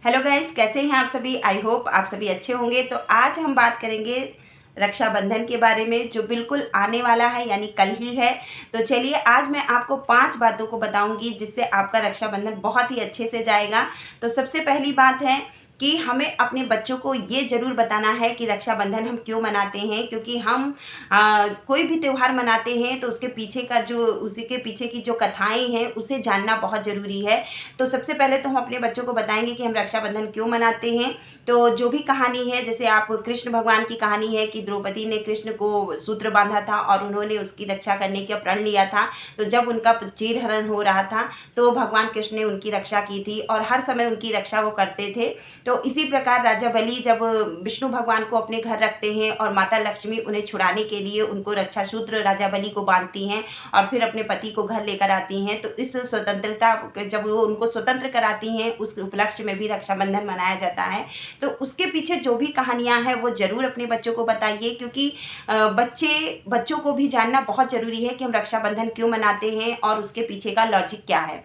Hello guys, कैसे हैं आप सभी। आई होप आप सभी अच्छे होंगे। तो आज हम बात करेंगे रक्षाबंधन के बारे में, जो बिल्कुल आने वाला है, यानी कल ही है। तो चलिए, आज मैं आपको 5 बातों को बताऊंगी जिससे आपका रक्षाबंधन बहुत ही अच्छे से जाएगा। तो सबसे पहली बात है कि हमें अपने बच्चों को ये ज़रूर बताना है कि रक्षाबंधन हम क्यों मनाते हैं। क्योंकि हम कोई भी त्यौहार मनाते हैं तो उसके पीछे का जो उसी के पीछे की जो कथाएं हैं उसे जानना बहुत ज़रूरी है। तो सबसे पहले तो हम अपने बच्चों को बताएंगे कि हम रक्षाबंधन क्यों मनाते हैं। तो जो भी कहानी है, जैसे आप कृष्ण भगवान की कहानी है कि द्रौपदी ने कृष्ण को सूत्र बांधा था और उन्होंने उसकी रक्षा करने का प्रण लिया था। तो जब उनका चीरहरण हो रहा था तो भगवान कृष्ण ने उनकी रक्षा की थी और हर समय उनकी रक्षा वो करते थे। तो इसी प्रकार राजा बलि जब विष्णु भगवान को अपने घर रखते हैं और माता लक्ष्मी उन्हें छुड़ाने के लिए उनको रक्षा सूत्र राजा बलि को बांधती हैं और फिर अपने पति को घर लेकर आती हैं। तो इस स्वतंत्रता, जब वो उनको स्वतंत्र कराती हैं, उस उपलक्ष्य में भी रक्षाबंधन मनाया जाता है। तो उसके पीछे जो भी कहानियाँ हैं वो ज़रूर अपने बच्चों को बताइए। क्योंकि बच्चों को भी जानना बहुत ज़रूरी है कि हम रक्षाबंधन क्यों मनाते हैं और उसके पीछे का लॉजिक क्या है।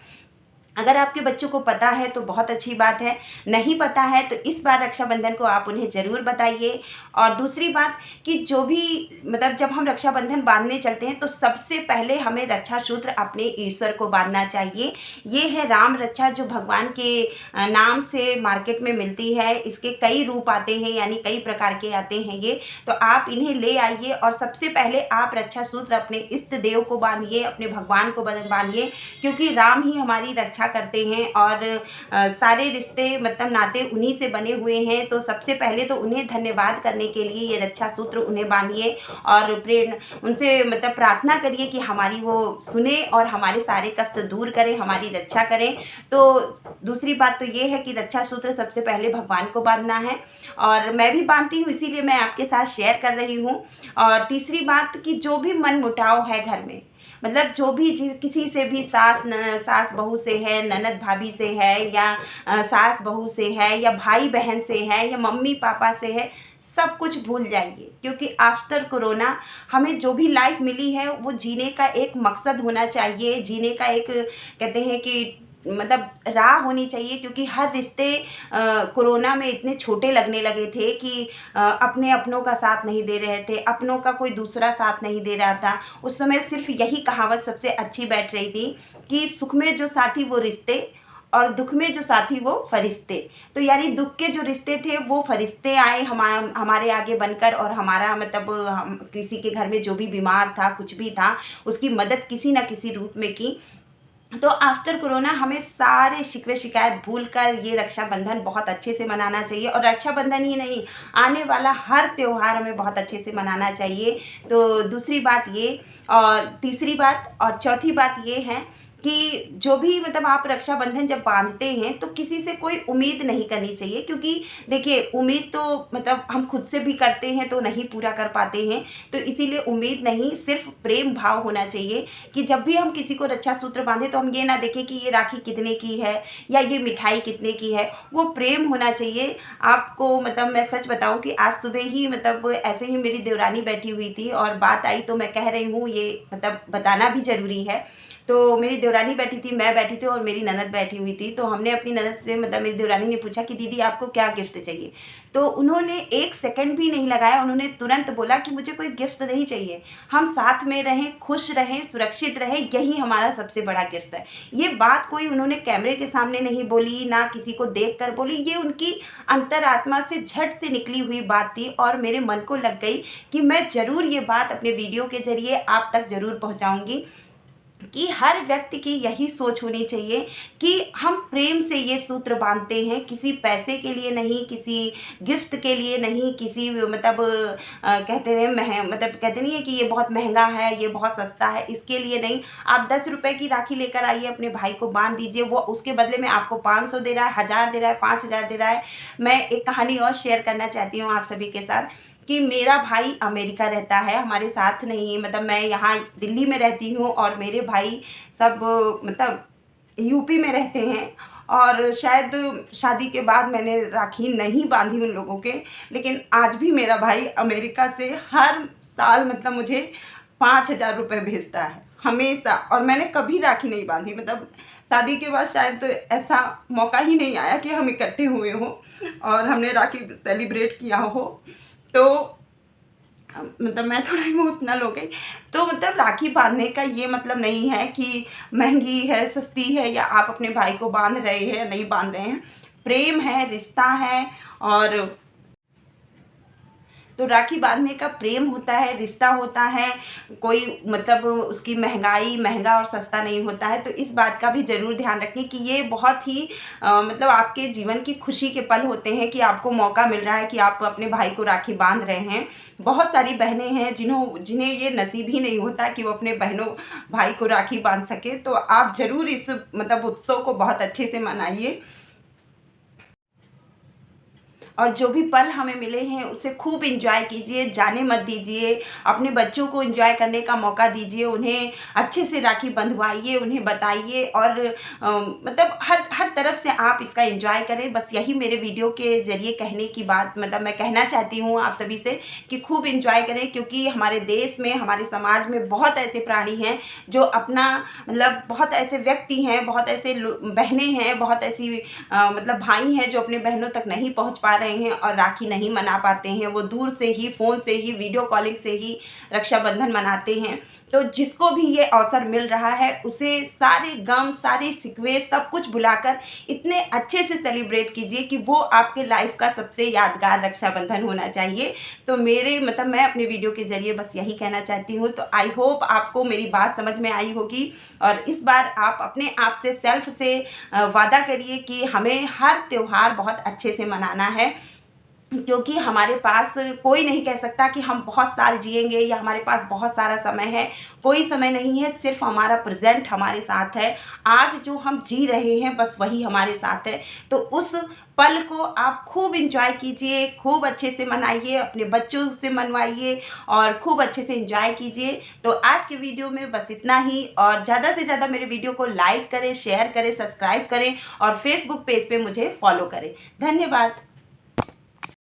अगर आपके बच्चों को पता है तो बहुत अच्छी बात है, नहीं पता है तो इस बार रक्षाबंधन को आप उन्हें ज़रूर बताइए। और दूसरी बात कि जो भी जब हम रक्षाबंधन बांधने चलते हैं तो सबसे पहले हमें रक्षा सूत्र अपने ईश्वर को बांधना चाहिए। ये है राम रक्षा, जो भगवान के नाम से मार्केट में मिलती है। इसके कई रूप आते हैं, यानी कई प्रकार के आते हैं ये। तो आप इन्हें ले आइए और सबसे पहले आप रक्षा सूत्र अपने इष्ट देव को बांधिए, अपने भगवान को बांधिए। क्योंकि राम ही हमारी रक्षा करते हैं और सारे रिश्ते नाते उन्हीं से बने हुए हैं। तो सबसे पहले तो उन्हें धन्यवाद करने के लिए ये रक्षा सूत्र उन्हें बांधिए और उनसे प्रार्थना करिए कि हमारी वो सुने और हमारे सारे कष्ट दूर करें, हमारी रक्षा करें। तो दूसरी बात तो ये है कि रक्षा सूत्र सबसे पहले भगवान को बांधना है और मैं भी बांधती हूँ, इसीलिए मैं आपके साथ शेयर कर रही हूँ। और तीसरी बात कि जो भी मन मुटाव है घर में, जो भी किसी से भी सास बहू से है, ननद भाभी से है, या सास बहू से है, या भाई बहन से है, या मम्मी पापा से है, सब कुछ भूल जाइए। क्योंकि आफ्टर कोरोना हमें जो भी लाइफ मिली है वो जीने का एक मकसद होना चाहिए, जीने का एक कहते हैं कि राह होनी चाहिए। क्योंकि हर रिश्ते कोरोना में इतने छोटे लगने लगे थे कि अपने अपनों का साथ नहीं दे रहे थे, अपनों का कोई दूसरा साथ नहीं दे रहा था। उस समय सिर्फ यही कहावत सबसे अच्छी बैठ रही थी कि सुख में जो साथी वो रिश्ते और दुख में जो साथी वो फरिश्ते। तो यानी दुख के जो रिश्ते थे वो फरिश्ते आए हमारे आगे बनकर, और हमारा हम किसी के घर में जो भी बीमार था, कुछ भी था, उसकी मदद किसी न किसी रूप में की। तो आफ्टर कोरोना हमें सारे शिकवे शिकायत भूल कर ये रक्षाबंधन बहुत अच्छे से मनाना चाहिए। और रक्षाबंधन ही नहीं, आने वाला हर त्यौहार हमें बहुत अच्छे से मनाना चाहिए। तो दूसरी बात ये, और तीसरी बात और चौथी बात ये है कि जो भी आप रक्षाबंधन जब बांधते हैं तो किसी से कोई उम्मीद नहीं करनी चाहिए। क्योंकि देखिए, उम्मीद तो हम खुद से भी करते हैं तो नहीं पूरा कर पाते हैं। तो इसीलिए उम्मीद नहीं, सिर्फ प्रेम भाव होना चाहिए कि जब भी हम किसी को रक्षा सूत्र बांधे तो हम ये ना देखें कि ये राखी कितने की है या ये मिठाई कितने की है। वो प्रेम होना चाहिए आपको। मैं सच बताऊं कि आज सुबह ही ऐसे ही मेरी देवरानी बैठी हुई थी और बात आई तो मैं कह रही हूँ, ये बताना भी ज़रूरी है। तो मेरी देवरानी बैठी थी, मैं बैठी थी और मेरी ननद बैठी हुई थी। तो हमने अपनी ननद से मेरी देवरानी ने पूछा कि दीदी आपको क्या गिफ्ट चाहिए। तो उन्होंने एक सेकंड भी नहीं लगाया, उन्होंने तुरंत बोला कि मुझे कोई गिफ्ट नहीं चाहिए, हम साथ में रहें, खुश रहें, सुरक्षित रहें, यही हमारा सबसे बड़ा गिफ्ट है। ये बात कोई उन्होंने कैमरे के सामने नहीं बोली, ना किसी को देख कर बोली, ये उनकी अंतरात्मा से झट से निकली हुई बात थी और मेरे मन को लग गई कि मैं ज़रूर ये बात अपने वीडियो के ज़रिए आप तक ज़रूर पहुँचाऊँगी कि हर व्यक्ति की यही सोच होनी चाहिए कि हम प्रेम से ये सूत्र बांधते हैं, किसी पैसे के लिए नहीं, किसी गिफ्ट के लिए नहीं, किसी कहते हैं कहते नहीं है कि ये बहुत महंगा है, ये बहुत सस्ता है, इसके लिए नहीं। आप 10 रुपए की राखी लेकर आइए, अपने भाई को बांध दीजिए, वो उसके बदले में आपको 500 दे रहा है, 1000 दे रहा है, 5000 दे रहा है। मैं एक कहानी और शेयर करना चाहती हूँ आप सभी के साथ कि मेरा भाई अमेरिका रहता है, हमारे साथ नहीं। मैं यहाँ दिल्ली में रहती हूँ और मेरे भाई सब यूपी में रहते हैं। और शायद शादी के बाद मैंने राखी नहीं बांधी उन लोगों के, लेकिन आज भी मेरा भाई अमेरिका से हर साल मुझे 5000 रुपये भेजता है। हमेशा। और मैंने कभी राखी नहीं बांधी, मतलब शादी के बाद शायद तो ऐसा मौका ही नहीं आया कि हम इकट्ठे हुए हों और हमने राखी सेलिब्रेट किया हो। तो मतलब मैं थोड़ा इमोशनल हो गई। तो मतलब राखी बांधने का ये मतलब नहीं है कि महंगी है, सस्ती है, या आप अपने भाई को बांध रहे हैं या नहीं बांध रहे हैं। प्रेम है, रिश्ता है, और तो राखी बांधने का प्रेम होता है, रिश्ता होता है। कोई मतलब उसकी महंगा और सस्ता नहीं होता है। तो इस बात का भी ज़रूर ध्यान रखें कि ये बहुत ही मतलब आपके जीवन की खुशी के पल होते हैं कि आपको मौका मिल रहा है कि आप अपने भाई को राखी बांध रहे हैं। बहुत सारी बहनें हैं जिन्हें ये नसीब ही नहीं होता कि वो अपने बहनों भाई को राखी बांध सके। तो आप ज़रूर इस मतलब उत्सव को बहुत अच्छे से मनाइए, और जो भी पल हमें मिले हैं उसे खूब एंजॉय कीजिए, जाने मत दीजिए। अपने बच्चों को एंजॉय करने का मौका दीजिए, उन्हें अच्छे से राखी बंधवाइए, उन्हें बताइए, और मतलब हर तरफ से आप इसका एंजॉय करें। बस यही मेरे वीडियो के ज़रिए कहने की बात, मतलब मैं कहना चाहती हूँ आप सभी से कि खूब एंजॉय करें, क्योंकि हमारे देश में, हमारे समाज में बहुत ऐसे प्राणी हैं जो अपना मतलब बहुत ऐसे व्यक्ति हैं, बहुत ऐसे बहनें हैं, बहुत ऐसी मतलब भाई हैं जो अपने बहनों तक नहीं पहुँच पा रहे हैं और राखी नहीं मना पाते हैं। वो दूर से ही, फ़ोन से ही, वीडियो कॉलिंग से ही रक्षाबंधन मनाते हैं। तो जिसको भी ये अवसर मिल रहा है उसे सारे गम, सारे शिकवे सब कुछ भुलाकर इतने अच्छे से सेलिब्रेट कीजिए कि वो आपके लाइफ का सबसे यादगार रक्षाबंधन होना चाहिए। तो मेरे मतलब मैं अपने वीडियो के ज़रिए बस यही कहना चाहती हूँ। तो आई होप आपको मेरी बात समझ में आई होगी, और इस बार आप अपने आप से, सेल्फ से वादा करिए कि हमें हर त्योहार बहुत अच्छे से मनाना है, क्योंकि हमारे पास कोई नहीं कह सकता कि हम बहुत साल जिएंगे या हमारे पास बहुत सारा समय है। कोई समय नहीं है, सिर्फ हमारा प्रेजेंट हमारे साथ है। आज जो हम जी रहे हैं बस वही हमारे साथ है। तो उस पल को आप खूब एंजॉय कीजिए, खूब अच्छे से मनाइए, अपने बच्चों से मनवाइए और खूब अच्छे से एंजॉय कीजिए। तो आज के वीडियो में बस इतना ही, और ज़्यादा से ज़्यादा मेरे वीडियो को लाइक करें, शेयर करें, सब्सक्राइब करें, और फेसबुक पेज पे मुझे फॉलो करें। धन्यवाद।